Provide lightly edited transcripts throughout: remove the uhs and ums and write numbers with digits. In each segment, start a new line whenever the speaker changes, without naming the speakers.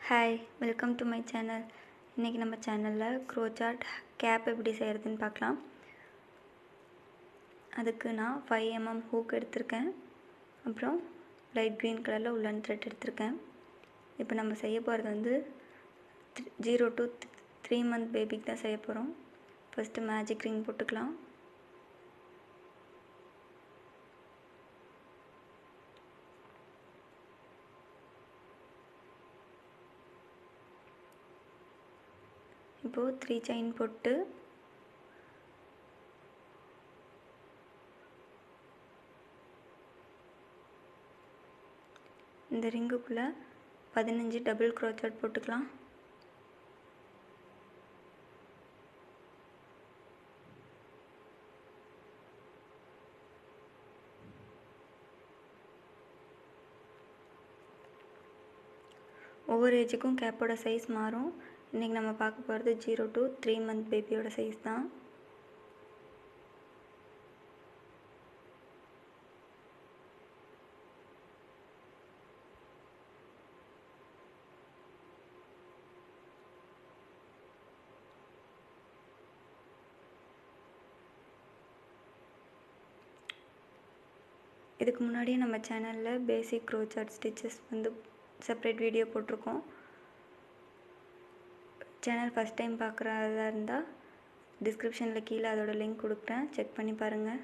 Hi, welcome to my channel. இன்றைக்கி நம்ம சேனலில் க்ரோச்சாட் கேப் எப்படி செய்கிறதுன்னு பார்க்கலாம். அதுக்கு நான் 5mm ஹூக் எடுத்திருக்கேன். அப்புறம் லைட் க்ரீன் கலரில் உள்ளன் த்ரெட் எடுத்திருக்கேன். இப்போ நம்ம செய்ய போகிறது 0 to 3 month பேபிக்கு தான் செய்ய போகிறோம். ஃபஸ்ட்டு மேஜிக் ரிங் போட்டுக்கலாம். இப்போது 3 செயின் போட்டு இந்த ரிங்குக்குள்ளே 15 டபுள் க்ரோச்சட் போட்டுக்கலாம். ஒவ்வொரு ஏஜுக்கும் கேப்போட சைஸ் மாறும். இன்றைக்கி நம்ம பார்க்க போகிறது 0 to 3 month பேபியோட சைஸ் தான். இதுக்கு முன்னாடியே நம்ம சேனலில் பேசிக் க்ரோச்சாட் ஸ்டிச்சஸ் செப்பரேட் வீடியோ போட்டிருக்கோம். சேனல் ஃபஸ்ட் டைம் பார்க்குறதா இருந்தால் டிஸ்கிரிப்ஷனில் கீழே அதோட லிங்க் கொடுக்குறேன், செக் பண்ணி பாருங்கள்.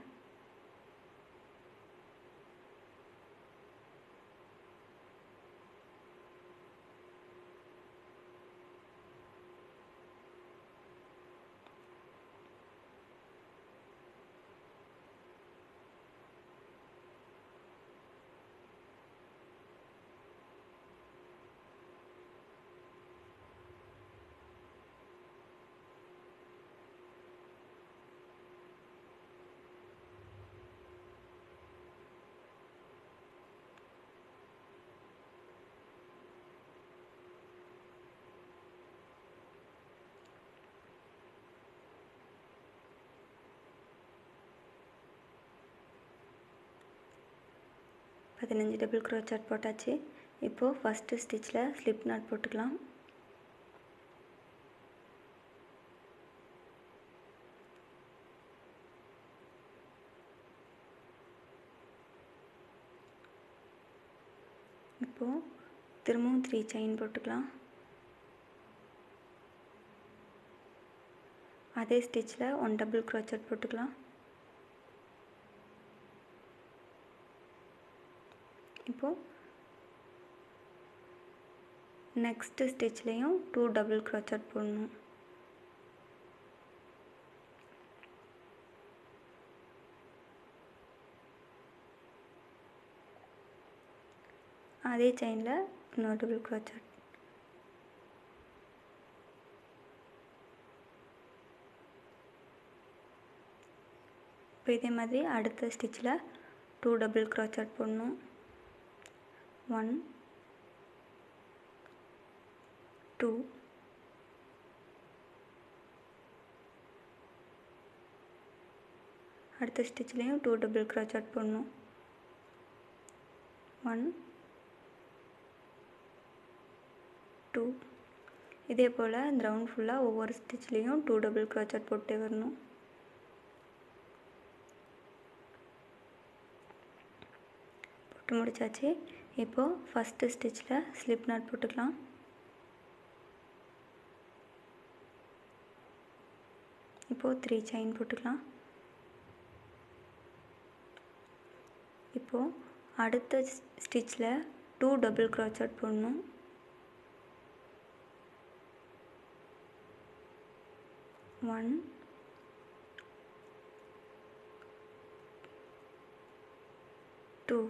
பதினஞ்சு டபுள் க்ரோச்சாட் போட்டாச்சு. இப்போது ஃபஸ்ட்டு ஸ்டிச்சில் ஸ்லிப் நாட் போட்டுக்கலாம். இப்போது திரும்பவும் 3 செயின் போட்டுக்கலாம். அதே ஸ்டிச்சில் 1 டபுள் க்ரோச்சட் போட்டுக்கலாம். இப்போது நெக்ஸ்ட்டு ஸ்டிச்லேயும் 2 டபுள் க்ரோச்சட் போடணும். அதே செயினில் இன்னொரு டபுள் க்ரோச்சட். இப்போ இதே மாதிரி அடுத்த ஸ்டிச்சில் 2 டபுள் க்ரோச்சட் போடணும். 1 2 அடுத்த ஸ்டிச்லேயும் 2 டபுள் க்ரோச்சட் போடணும். 1 2 இதே போல் இந்த ரவுண்ட் ஃபுல்லாக ஒவ்வொரு ஸ்டிச்லேயும் 2 டபுள் க்ரோச்சட் போட்டே வரணும். போட்டு முடிச்சாச்சு. இப்போது ஃபஸ்ட்டு ஸ்டிச்சில் ஸ்லிப் நாட் போட்டுக்கலாம். இப்போது 3 செயின் போட்டுக்கலாம். இப்போது அடுத்த ஸ்டிச்சில் 2 டபுள் க்ரோச்சட் போடணும். 1 2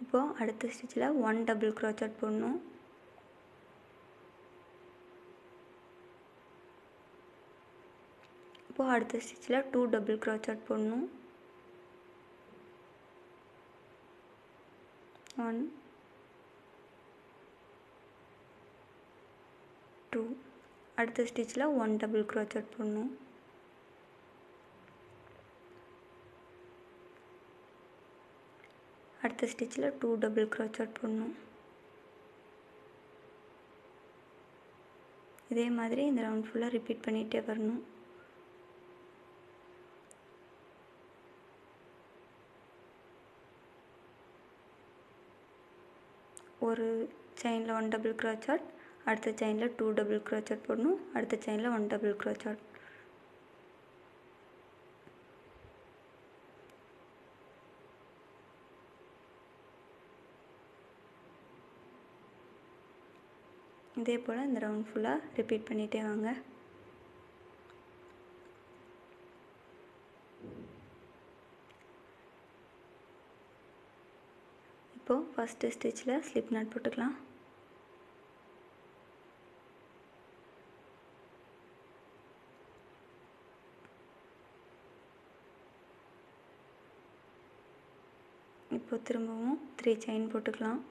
இப்போது அடுத்த ஸ்டிச்சில் 1 டபுள் க்ரோச்சட் போடணும். இப்போது அடுத்த ஸ்டிச்சில் 2 டபுள் க்ரோச்சட் போடணும். 1 2 அடுத்த ஸ்டிச்சில் 1 டபுள் க்ரோச்சட் போடணும். அடுத்த ஸ்டிச்சில் 2 டபுள் க்ரோச்சட் போடணும். இதே மாதிரி இந்த ரவுண்ட் ஃபுல்லாக ரிப்பீட் பண்ணிகிட்டே வரணும். ஒரு செயினில் 1 டபுள் crochet, அடுத்த செயினில் 2 டபுள் crochet போடணும், அடுத்த செயினில் 1 டபுள் crochet. இதே போல் இந்த ரவுண்ட் ஃபுல்லாக ரிப்பீட் பண்ணிகிட்டே வாங்க. இப்போது ஃபஸ்ட்டு ஸ்டிச்சில் ஸ்லிப் நாட் போட்டுக்கலாம். இப்போது திரும்பவும் 3 செயின் போட்டுக்கலாம்.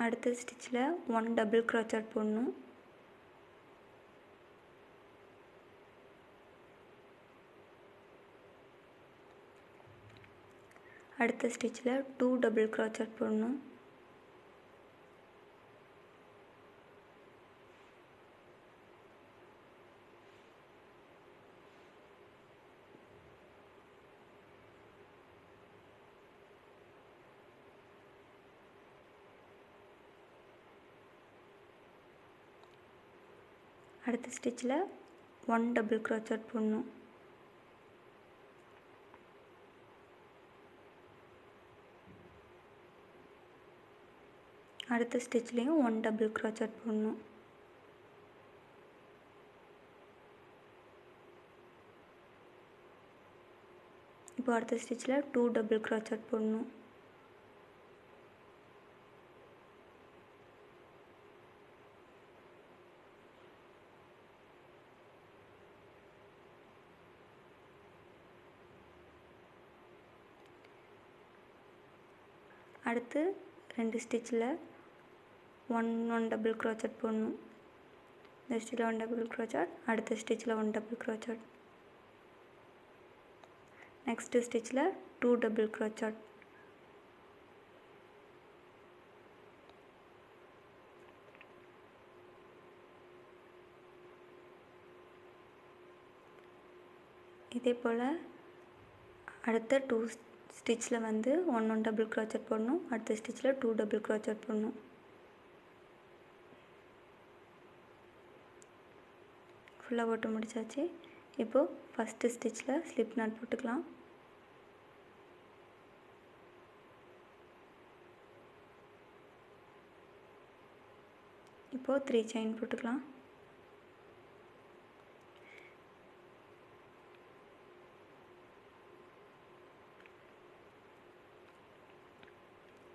அடுத்த ஸ்டிச்சில் 1 டபுள் crochet போடணும். அடுத்த ஸ்டிச்சில் 2 டபுள் crochet போடணும். அடுத்த ஸ்டிச்சில் 1 டபுள் crochet போடணும். அடுத்த ஸ்டிச்லேயும் 1 டபுள் crochet போடணும். இப்போ அடுத்த ஸ்டிச்சில் 2 டபுள் crochet போடணும். அடுத்து 2 ஸ்டிச்சில் 1 டபுள் crochet போடணும். இந்த ஸ்டிச்சில் 1 டபுள் crochet, அடுத்த ஸ்டிச்சில் 1 டபுள் crochet, நெக்ஸ்ட் ஸ்டிச்சில் 2 டபுள் crochet. இதே போல் அடுத்த 2 ஸ்டிச்சில் வந்து 1 டபுள் crochet போடணும், அடுத்த ஸ்டிச்சில் 2 டபுள் crochet போடணும். ஃபுல்லாக போட்டு முடிச்சாச்சு. இப்போது ஃபஸ்ட்டு ஸ்டிச்சில் ஸ்லிப் நாட் போட்டுக்கலாம். இப்போது 3 செயின் போட்டுக்கலாம்.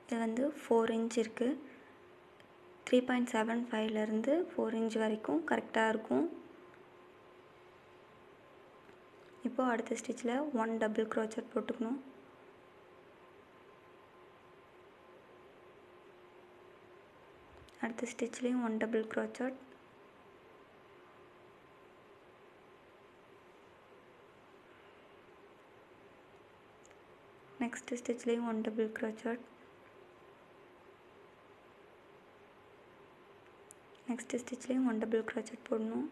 இது வந்து 4 இன்ச் இருக்குது. 3.75லேருந்து 4 இன்ச் வரைக்கும் கரெக்டாக இருக்கும். இப்போது அடுத்த ஸ்டிச்சில் 1 டபுள் crochet போட்டுக்கணும். அடுத்த ஸ்டிச்லேயும் 1 டபுள் crochet, நெக்ஸ்ட் ஸ்டிச்லேயும் 1 டபுள் crochet, நெக்ஸ்ட் ஸ்டிச்லேயும் 1 டபுள் crochet போடணும்.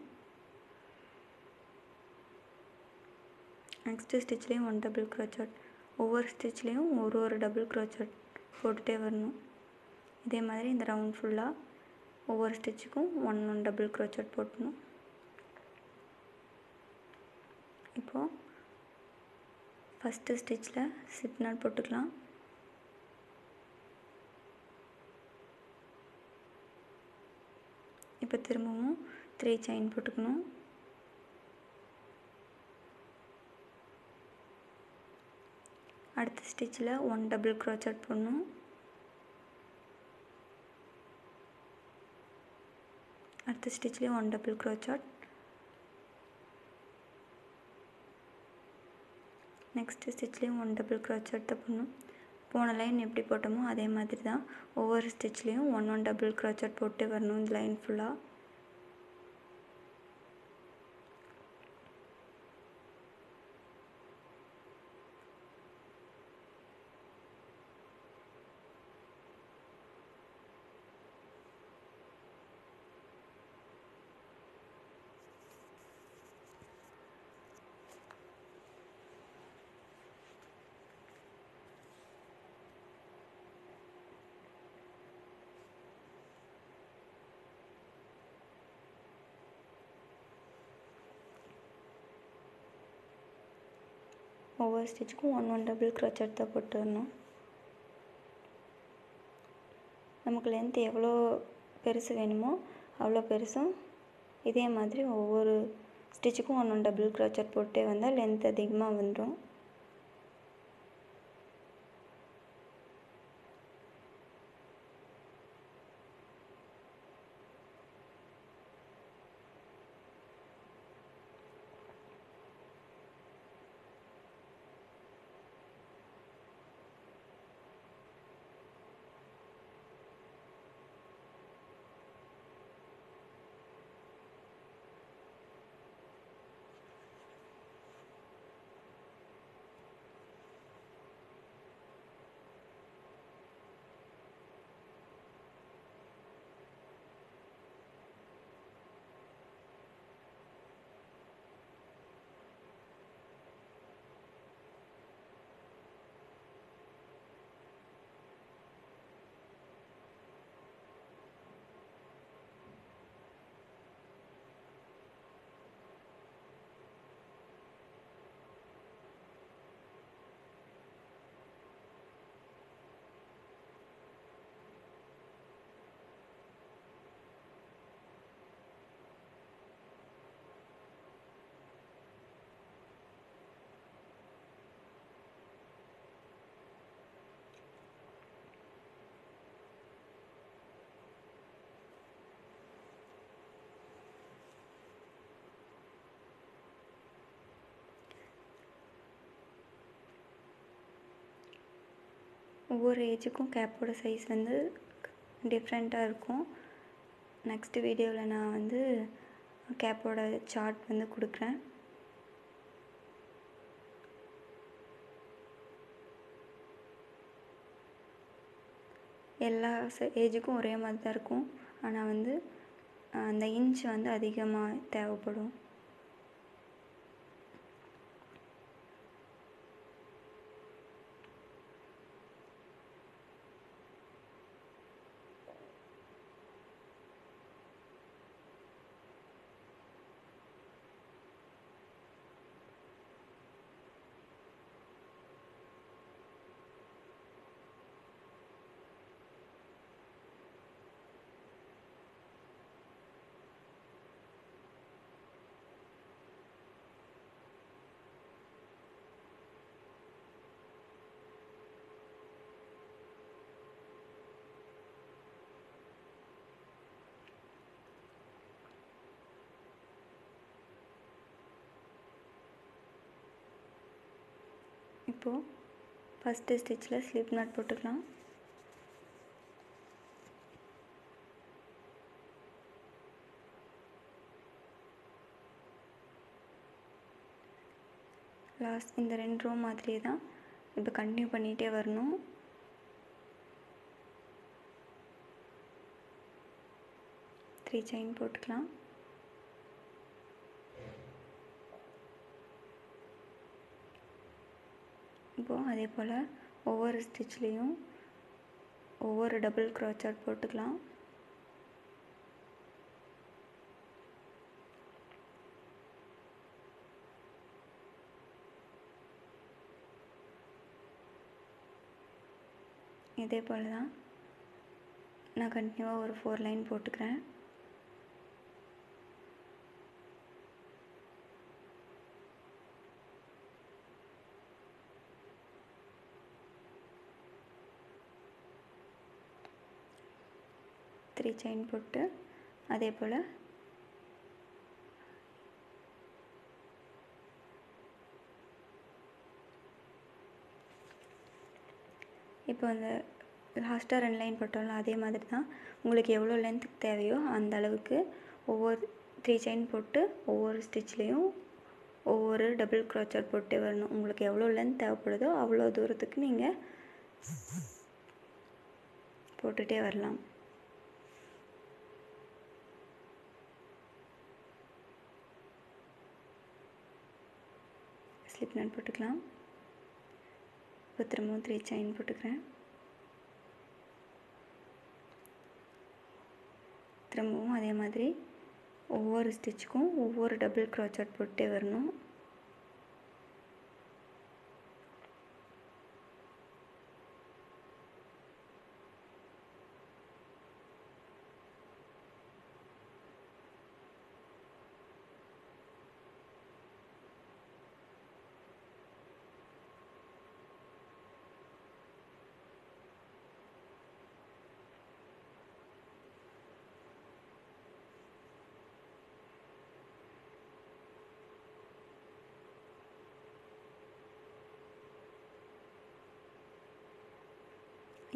நெக்ஸ்ட் ஸ்டிச்லேயும் 1 டபுள் crochet. ஒவ்வொரு ஸ்டிச்லேயும் ஒரு டபுள் crochet போட்டுகிட்டே வரணும். இதே மாதிரி இந்த ரவுண்ட் ஃபுல்லாக ஒவ்வொரு ஸ்டிச்சுக்கும் 1 டபுள் crochet போட்டணும். இப்போது ஃபஸ்ட்டு ஸ்டிச்சில் ஸ்லிப் நாட் போட்டுக்கலாம். இப்போ திரும்பவும் 3 செயின் போட்டுக்கணும். அடுத்த ஸ்டிச்சில் 1 டபுள் crochet போடணும். அடுத்த ஸ்டிச்லேயும் 1 டபுள் crochet, நெக்ஸ்ட் ஸ்டிச்லேயும் 1 டபுள் crochet தான் போடணும். போன லைன் எப்படி போட்டோமோ அதே மாதிரி தான் ஒவ்வொரு ஸ்டிச்லேயும் 1 டபுள் crochet போட்டு வரணும் இந்த லைன் ஃபுல்லாக. ஒவ்வொரு ஸ்டிச்சுக்கும் 1 டபுள் crochet தான் போட்டு வரணும். நமக்கு லென்த் எவ்வளோ பெருசு வேணுமோ அவ்வளோ பெருசும் இதே மாதிரி ஒவ்வொரு ஸ்டிச்சுக்கும் 1 டபுள் crochet போட்டே வந்தால் லென்த் அதிகமாக வந்துடும். ஒவ்வொரு ஏஜுக்கும் கேப்போட சைஸ் வந்து டிஃப்ரெண்ட்டாக இருக்கும். நெக்ஸ்ட் வீடியோவில் நான் வந்து கேப்போட சார்ட் வந்து கொடுக்குறேன். எல்லா ஏஜுக்கும் ஒரே மாதிரி தான் இருக்கும். ஆனால் வந்து அந்த இன்ச் வந்து அதிகமாக தேவைப்படும். இப்போது ஃபஸ்ட்டு ஸ்டிச்சில் ஸ்லிப் நாட் போட்டுக்கலாம். லாஸ்ட் இந்த 2 ரோ மாதிரியே தான் இப்போ கண்டினியூ பண்ணிகிட்டே வரணும். த்ரீ செயின் போட்டுக்கலாம். இப்போது அதே போல் ஒவ்வொரு ஸ்டிச்லேயும் ஒவ்வொரு டபுள் crochet போட்டுக்கலாம். இதே போல் தான் நான் கண்டினியூவாக ஒரு 4 லைன் போட்டுக்கிறேன். த்ரீ செயின் போட்டு அதே போல் இப்போ அந்த லாஸ்ட்டாக 2 லைன் போட்டோம்ல அதே மாதிரி தான் உங்களுக்கு எவ்வளோ லென்த்துக்கு தேவையோ அந்த அளவுக்கு ஒவ்வொரு 3 செயின் போட்டு ஒவ்வொரு ஸ்டிச்லேயும் ஒவ்வொரு டபுள் crochet போட்டே வரணும். உங்களுக்கு எவ்வளோ லென்த் தேவைப்படுதோ அவ்வளோ தூரத்துக்கு நீங்கள் போட்டுகிட்டே வரலாம். ஸ்லிப் நாட் போட்டுக்கலாம். இப்போ திரும்பவும் 3 செயின் போட்டுக்கிறேன். திரும்பவும் அதே மாதிரி ஒவ்வொரு ஸ்டிச்சுக்கும் ஒவ்வொரு டபுள் crochet போட்டே வரணும்.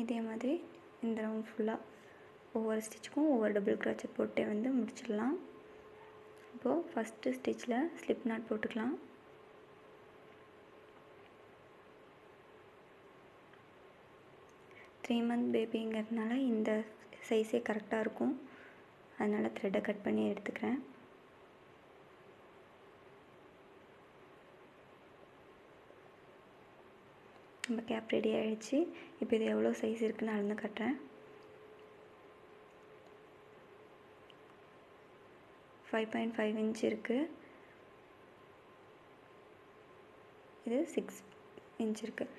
இதே மாதிரி இந்த ரவுண்ட் ஃபுல்லாக ஒவ்வொரு ஸ்டிச்சுக்கும் ஒவ்வொரு டபுள் crochet போட்டு வந்து முடிச்சிடலாம். இப்போது ஃபஸ்ட்டு ஸ்டிச்சில் ஸ்லிப் நாட் போட்டுக்கலாம். த்ரீ மந்த் பேபிங்கிறதுனால இந்த சைஸே கரெக்டாக இருக்கும். அதனால் த்ரெட்டை கட் பண்ணி எடுத்துக்கிறேன். நம்ம கேப் ரெடி ஆகிடுச்சு. இப்போ இது எவ்வளோ சைஸ் இருக்குன்னு அளந்து காட்டுறேன். 5.5 இன்ச் இருக்குது. இது 6 இன்ச் இருக்குது.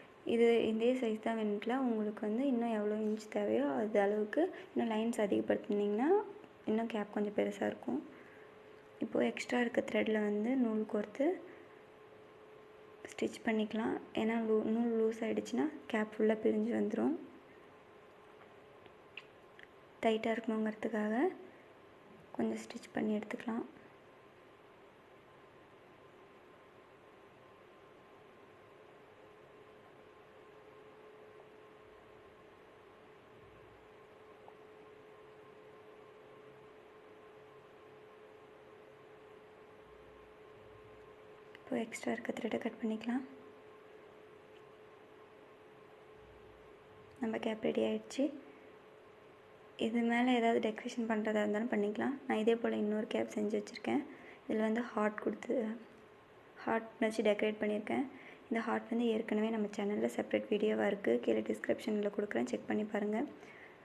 இதே சைஸ் தான் வேணும்ல. உங்களுக்கு வந்து இன்னும் எவ்வளோ இன்ச் தேவையோ அது அளவுக்கு இன்னும் லைன்ஸ் அதிகப்படுத்தினீங்கன்னா இன்னும் கேப் கொஞ்சம் பெருசாக இருக்கும். இப்போது எக்ஸ்ட்ரா இருக்க த்ரெட்டில் வந்து நூல் கோர்த்து ஸ்டிச் பண்ணிக்கலாம். ஏன்னா நூல் லூஸ் ஆகிடுச்சுன்னா கேப் ஃபுல்லாக பிரிஞ்சு வந்துடும். டைட்டாக இருக்கணுங்கிறதுக்காக கொஞ்சம் ஸ்டிச் பண்ணி எடுத்துக்கலாம். இப்போ எக்ஸ்ட்ரா இருக்க த்ரெட்டை கட் பண்ணிக்கலாம். நம்ம கேப் ரெடி ஆகிடுச்சு. இது மேலே ஏதாவது டெக்கரேஷன் பண்ணுறதா இருந்தாலும் பண்ணிக்கலாம். நான் இதே போல் இன்னொரு கேப் செஞ்சு வச்சுருக்கேன். இதில் வந்து ஹார்ட் வச்சு டெக்கரேட் பண்ணியிருக்கேன். இந்த ஹார்ட் வந்து ஏற்கனவே நம்ம சேனலில் செப்பரேட் வீடியோவாக இருக்குது. கீழே டிஸ்கிரிப்ஷனில் கொடுக்குறேன், செக் பண்ணி பாருங்கள்.